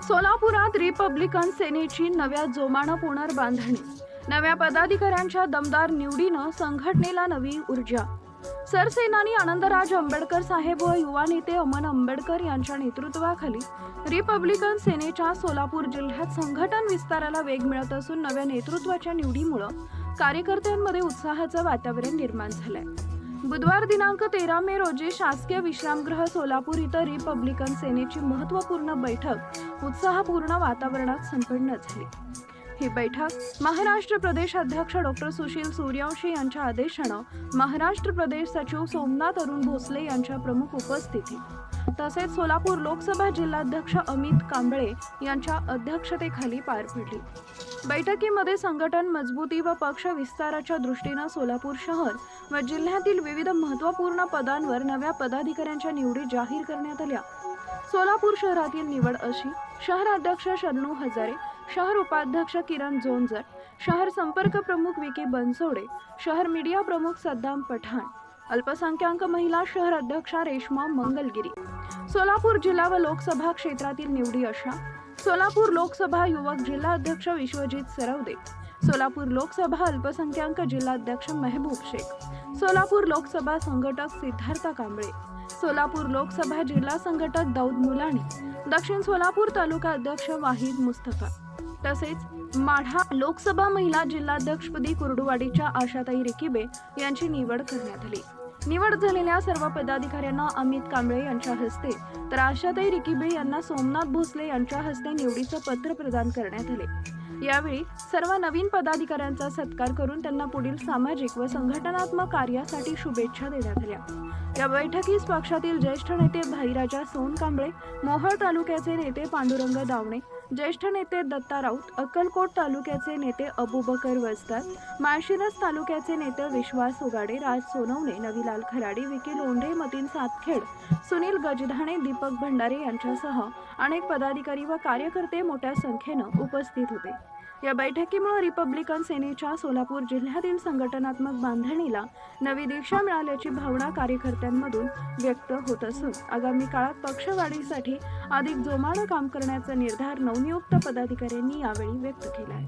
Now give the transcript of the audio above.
सोलापुरात रिपब्लिकन सेनेची नव्या जोमानं पुनर्बांधणी. नव्या पदाधिकाऱ्यांच्या दमदार निवडीनं संघटनेला नवी ऊर्जा. सरसेनानी आनंदराज आंबेडकर साहेब व युवा नेते अमन आंबेडकर यांच्या नेतृत्वाखाली रिपब्लिकन सेनेच्या सोलापूर जिल्ह्यात संघटन विस्ताराला वेग मिळत असून नव्या नेतृत्वाच्या निवडीमुळे कार्यकर्त्यांमध्ये उत्साहाचं वातावरण निर्माण झालंय. बुधवार दिनांक 13 मे रोजी शासकीय विश्रामगृह सोलापूर इथं रिपब्लिकन सेनेची महत्त्वपूर्ण बैठक उत्साहपूर्ण वातावरणात संपन्न झाली. ही बैठक महाराष्ट्र प्रदेश अध्यक्ष डॉक्टर सुशील सूर्यवंशी यांच्या आदेशानं महाराष्ट्र प्रदेश सचिव सोमनाथ अरुण भोसले यांच्या प्रमुख उपस्थितीत तसेच सोलापूर लोकसभा जिल्हाध्यक्ष अमित कांबळे यांच्या अध्यक्षतेखाली पार पडली. बैठकीमध्ये संघटन मजबूती व पक्ष विस्ताराच्या दृष्टीनं सोलापूर शहर व जिल्ह्यातील विविध महत्त्वपूर्ण पदांवर नव्या पदाधिकाऱ्यांच्या निवडी जाहीर करण्यात आल्या. सोलापूर शहरातील निवड अशी: शहर अध्यक्ष शरणू हजारे, शहर उपाध्यक्ष किरण जोंजर, शहर संपर्क प्रमुख विकी बनसोडे, शहर मीडिया प्रमुख सद्दाम पठाण, अल्पसंख्याक महिला शहर अध्यक्षा रेश्मा मंगलगिरी. सोलापूर जिल्हा व लोकसभा क्षेत्रातील निवडी अशा: सोलापूर लोकसभा युवक जिल्हाध्यक्ष विश्वजित सरवदे, सोलापूर लोकसभा अल्पसंख्याक जिल्हाध्यक्ष महबूब शेख, सोलापूर लोकसभा संघटक सिद्धार्थ कांबळे, सोलापूर लोकसभा जिल्हा संघटक दाऊद मुलानी, दक्षिण सोलापूर तालुका अध्यक्ष वाहिद मुस्तफा. तसेच माढा लोकसभा महिला जिल्हाध्यक्षपदी कुर्डुवाडीच्या आशाताई रिकिबे यांची निवड करण्यात आली. निवड झालेल्या सर्व पदाधिकाऱ्यांना अमित कांबळे यांच्या हस्ते तर आशाताई रिकिबे यांना सोमनाथ भोसले यांच्या हस्ते निवडीचं पत्र प्रदान करण्यात आले. यावेळी सर्व नवीन पदाधिकाऱ्यांचा सत्कार करून त्यांना पुढील सामाजिक व संघटनात्मक कार्यासाठी शुभेच्छा देण्यात आल्या. या बैठकीस पक्षातील ज्येष्ठ नेते भाईराजा सोनकांबळे, मोहोळ तालुक्याचे नेते पांडुरंग दावणे, ज्येष्ठ नेते दत्ता राऊत, अक्कलकोट तालुक्याचे नेते अबुबकर वस्ताद, माळशिरस तालुक्याचे नेते विश्वास उगाडे, राज सोनवणे, नवीलाल खराडी, विकी लोंढे, मतीन सातखेड, सुनील गजधाणे, दीपक भंडारे यांच्यासह अनेक पदाधिकारी व कार्यकर्ते मोठ्या संख्येनं उपस्थित होते. या बैठकीमुळे रिपब्लिकन सेनेच्या सोलापूर जिल्ह्यातील संघटनात्मक बांधणीला नवी दिशा मिळाल्याची भावना कार्यकर्त्यांमधून व्यक्त होत असून आगामी काळात पक्षवाढीसाठी अधिक जोमानं काम करण्याचा निर्धार नवनियुक्त पदाधिकाऱ्यांनी यावेळी व्यक्त केला आहे.